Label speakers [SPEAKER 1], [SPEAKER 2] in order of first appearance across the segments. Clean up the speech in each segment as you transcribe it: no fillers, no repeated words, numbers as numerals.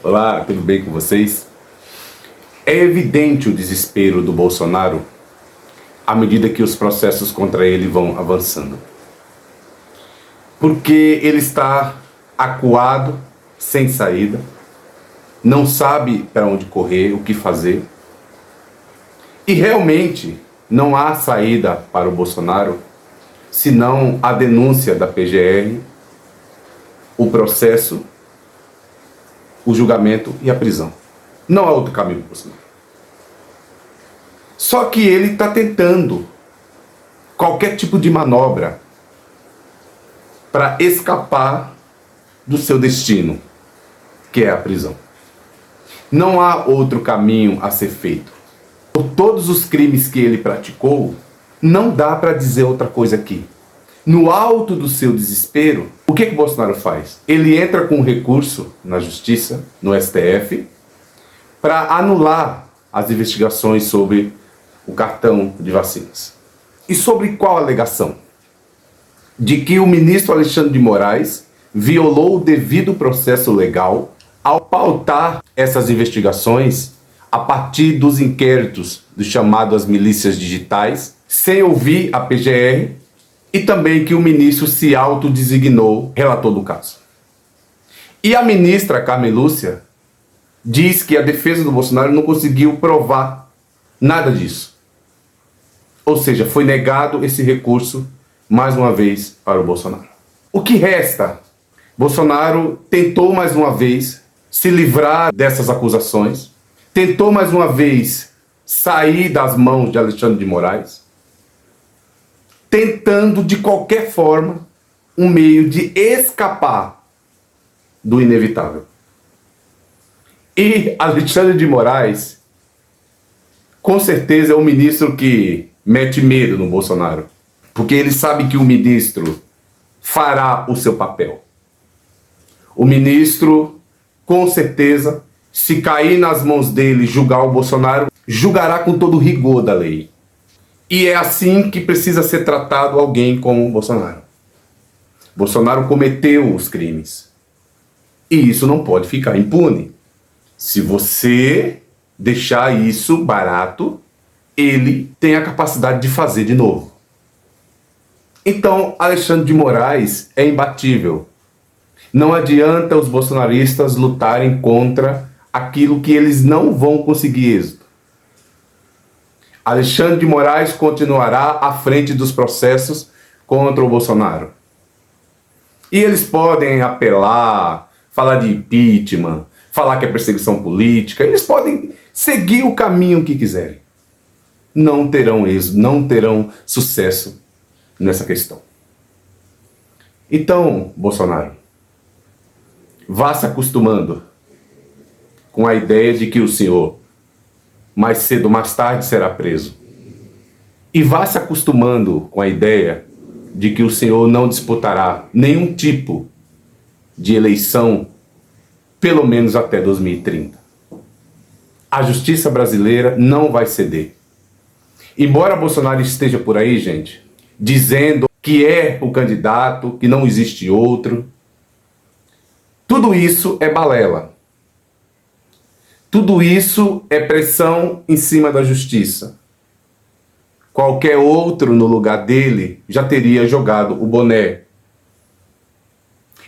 [SPEAKER 1] Olá, tudo bem com vocês? É evidente o desespero do Bolsonaro à medida que os processos contra ele vão avançando. Porque ele está acuado, sem saída, não sabe para onde correr, o que fazer. E realmente não há saída para o Bolsonaro senão a denúncia da PGR, o processo, o julgamento e a prisão. Não há outro caminho para o Bolsonaro. Só que ele está tentando qualquer tipo de manobra para escapar do seu destino, que é a prisão. Não há outro caminho a ser feito. Por todos os crimes que ele praticou, não dá para dizer outra coisa aqui. No alto do seu desespero, o que o Bolsonaro faz? Ele entra com um recurso na Justiça, no STF, para anular as investigações sobre o cartão de vacinas. E sobre qual alegação? De que o ministro Alexandre de Moraes violou o devido processo legal ao pautar essas investigações a partir dos inquéritos do chamado as milícias digitais, sem ouvir a PGR, e também que o ministro se autodesignou relator do caso. E a ministra Carmen Lúcia diz que a defesa do Bolsonaro não conseguiu provar nada disso. Ou seja, foi negado esse recurso mais uma vez para o Bolsonaro. O que resta? Bolsonaro tentou mais uma vez se livrar dessas acusações, tentou mais uma vez sair das mãos de Alexandre de Moraes, tentando de qualquer forma um meio de escapar do inevitável. E Alexandre de Moraes, com certeza, é um ministro que mete medo no Bolsonaro, porque ele sabe que o ministro fará o seu papel. O ministro, com certeza, se cair nas mãos dele julgar o Bolsonaro, julgará com todo o rigor da lei. E é assim que precisa ser tratado alguém como o Bolsonaro. Bolsonaro cometeu os crimes. E isso não pode ficar impune. Se você deixar isso barato, ele tem a capacidade de fazer de novo. Então, Alexandre de Moraes é imbatível. Não adianta os bolsonaristas lutarem contra aquilo que eles não vão conseguir êxito. Alexandre de Moraes continuará à frente dos processos contra o Bolsonaro. E eles podem apelar, falar de impeachment, falar que é perseguição política, eles podem seguir o caminho que quiserem. Não terão êxito, não terão sucesso nessa questão. Então, Bolsonaro, vá se acostumando com a ideia de que o senhor, mais cedo ou mais tarde, será preso. E vá se acostumando com a ideia de que o senhor não disputará nenhum tipo de eleição, pelo menos até 2030. A justiça brasileira não vai ceder. Embora Bolsonaro esteja por aí, gente, dizendo que é o candidato, que não existe outro, tudo isso é balela. Tudo isso é pressão em cima da justiça. Qualquer outro no lugar dele já teria jogado o boné.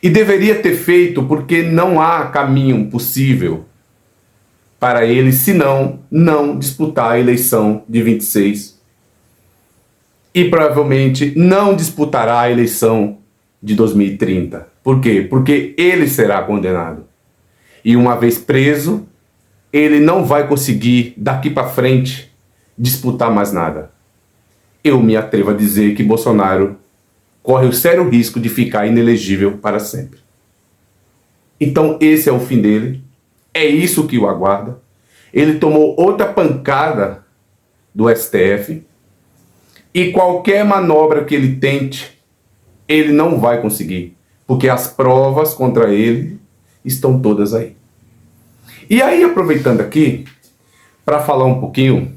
[SPEAKER 1] E deveria ter feito porque não há caminho possível para ele senão não disputar a eleição de 26. E provavelmente não disputará a eleição de 2030. Por quê? Porque ele será condenado. E uma vez preso, ele não vai conseguir, daqui para frente, disputar mais nada. Eu me atrevo a dizer que Bolsonaro corre o sério risco de ficar inelegível para sempre. Então esse é o fim dele. É isso que o aguarda. Ele tomou outra pancada do STF. E qualquer manobra que ele tente, ele não vai conseguir. Porque as provas contra ele estão todas aí. E aí, aproveitando aqui, para falar um pouquinho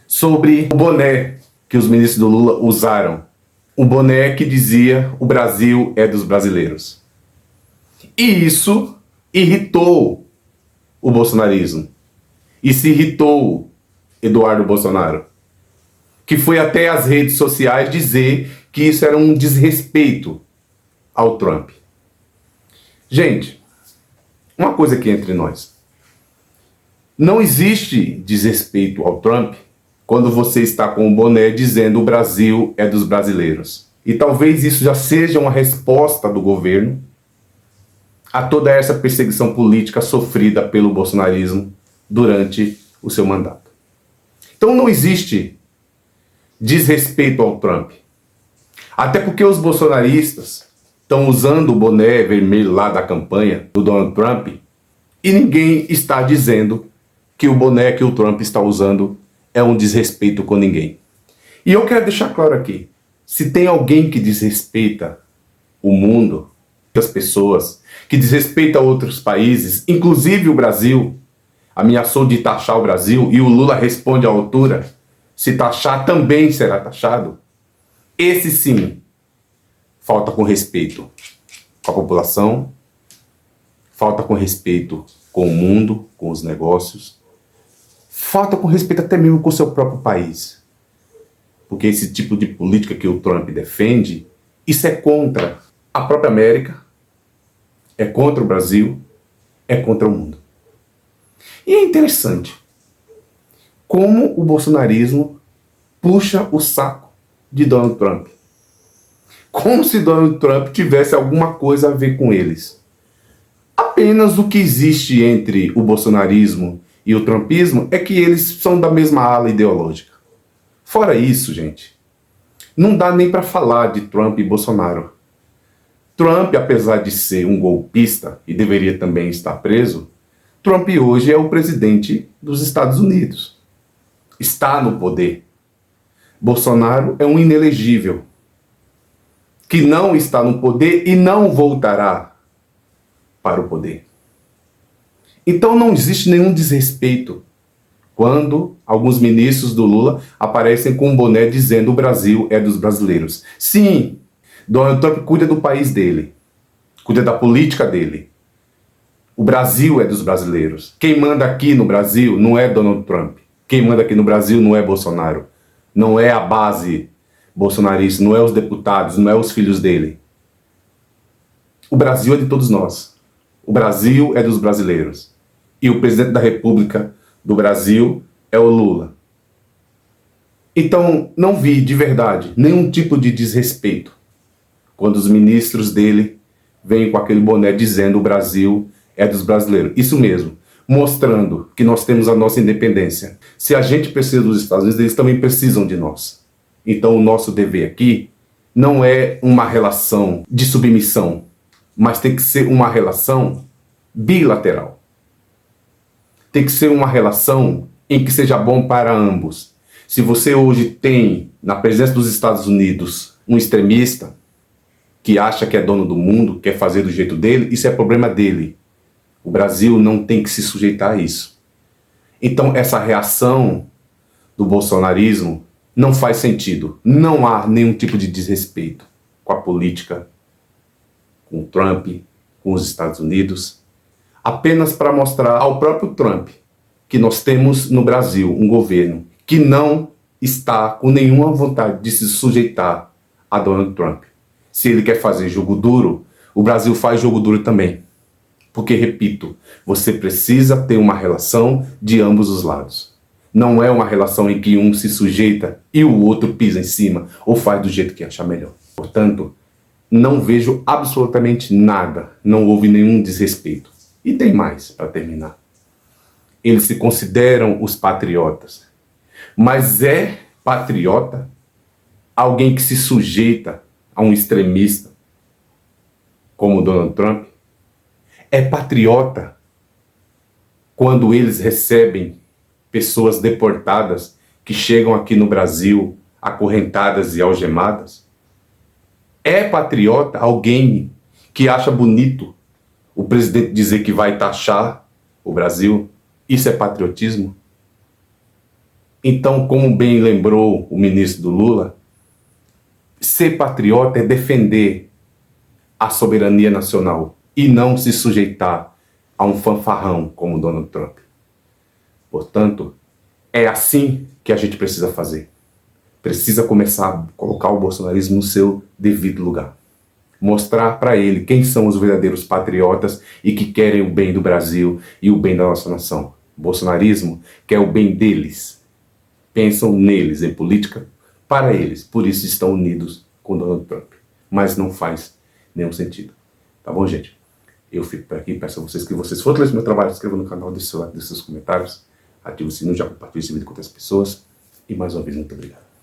[SPEAKER 1] sobre o boné que os ministros do Lula usaram. Um boné que dizia: o Brasil é dos brasileiros. E isso irritou o bolsonarismo e se irritou Eduardo Bolsonaro, que foi até as redes sociais dizer que isso era um desrespeito ao Trump. Gente, uma coisa aqui entre nós. Não existe desrespeito ao Trump quando você está com o boné dizendo o Brasil é dos brasileiros. E talvez isso já seja uma resposta do governo a toda essa perseguição política sofrida pelo bolsonarismo durante o seu mandato. Então não existe desrespeito ao Trump. Até porque os bolsonaristas estão usando o boné vermelho lá da campanha do Donald Trump e ninguém está dizendo que o boné que o Trump está usando é um desrespeito com ninguém. E eu quero deixar claro aqui, se tem alguém que desrespeita o mundo, as pessoas, que desrespeita outros países, inclusive o Brasil, ameaçou de taxar o Brasil e o Lula responde à altura, se taxar também será taxado. Esse sim, falta com respeito com a população, falta com respeito com o mundo, com os negócios, falta com respeito até mesmo com o seu próprio país. Porque esse tipo de política que o Trump defende, isso é contra a própria América, é contra o Brasil, é contra o mundo. E é interessante como o bolsonarismo puxa o saco de Donald Trump. Como se Donald Trump tivesse alguma coisa a ver com eles. Apenas o que existe entre o bolsonarismo e o trumpismo é que eles são da mesma ala ideológica. Fora isso, gente, não dá nem para falar de Trump e Bolsonaro. Trump, apesar de ser um golpista e deveria também estar preso, Trump hoje é o presidente dos Estados Unidos. Está no poder. Bolsonaro é um inelegível, que não está no poder e não voltará para o poder. Então não existe nenhum desrespeito quando alguns ministros do Lula aparecem com um boné dizendo o Brasil é dos brasileiros. Sim, Donald Trump cuida do país dele, cuida da política dele. O Brasil é dos brasileiros. Quem manda aqui no Brasil não é Donald Trump. Quem manda aqui no Brasil não é Bolsonaro. Não é a base bolsonarista, não é os deputados, não é os filhos dele. O Brasil é de todos nós. O Brasil é dos brasileiros. E o presidente da República do Brasil é o Lula. Então, não vi de verdade nenhum tipo de desrespeito quando os ministros dele vêm com aquele boné dizendo o Brasil é dos brasileiros. Isso mesmo, mostrando que nós temos a nossa independência. Se a gente precisa dos Estados Unidos, eles também precisam de nós. Então, o nosso dever aqui não é uma relação de submissão, mas tem que ser uma relação bilateral. Tem que ser uma relação em que seja bom para ambos. Se você hoje tem, na presença dos Estados Unidos, um extremista que acha que é dono do mundo, quer fazer do jeito dele, isso é problema dele. O Brasil não tem que se sujeitar a isso. Então, essa reação do bolsonarismo não faz sentido. Não há nenhum tipo de desrespeito com a política, com o Trump, com os Estados Unidos, apenas para mostrar ao próprio Trump que nós temos no Brasil um governo que não está com nenhuma vontade de se sujeitar a Donald Trump. Se ele quer fazer jogo duro, o Brasil faz jogo duro também. Porque, repito, você precisa ter uma relação de ambos os lados. Não é uma relação em que um se sujeita e o outro pisa em cima ou faz do jeito que achar melhor. Portanto, não vejo absolutamente nada, não houve nenhum desrespeito. E tem mais, para terminar. Eles se consideram os patriotas. Mas é patriota alguém que se sujeita a um extremista como Donald Trump? É patriota quando eles recebem pessoas deportadas que chegam aqui no Brasil acorrentadas e algemadas? É patriota alguém que acha bonito o presidente dizer que vai taxar o Brasil? Isso é patriotismo? Então, como bem lembrou o ministro do Lula, ser patriota é defender a soberania nacional e não se sujeitar a um fanfarrão como Donald Trump. Portanto, é assim que a gente precisa fazer. Precisa começar a colocar o bolsonarismo no seu devido lugar. Mostrar para ele quem são os verdadeiros patriotas e que querem o bem do Brasil e o bem da nossa nação. O bolsonarismo quer o bem deles. Pensam neles, em política, para eles. Por isso estão unidos com Donald Trump. Mas não faz nenhum sentido. Tá bom, gente? Eu fico por aqui. Peço a vocês que vocês fortalecem meu trabalho, se inscrevam no canal, deixem seus comentários, ative o sininho, já compartilhe esse vídeo com outras pessoas. E mais uma vez, muito obrigado.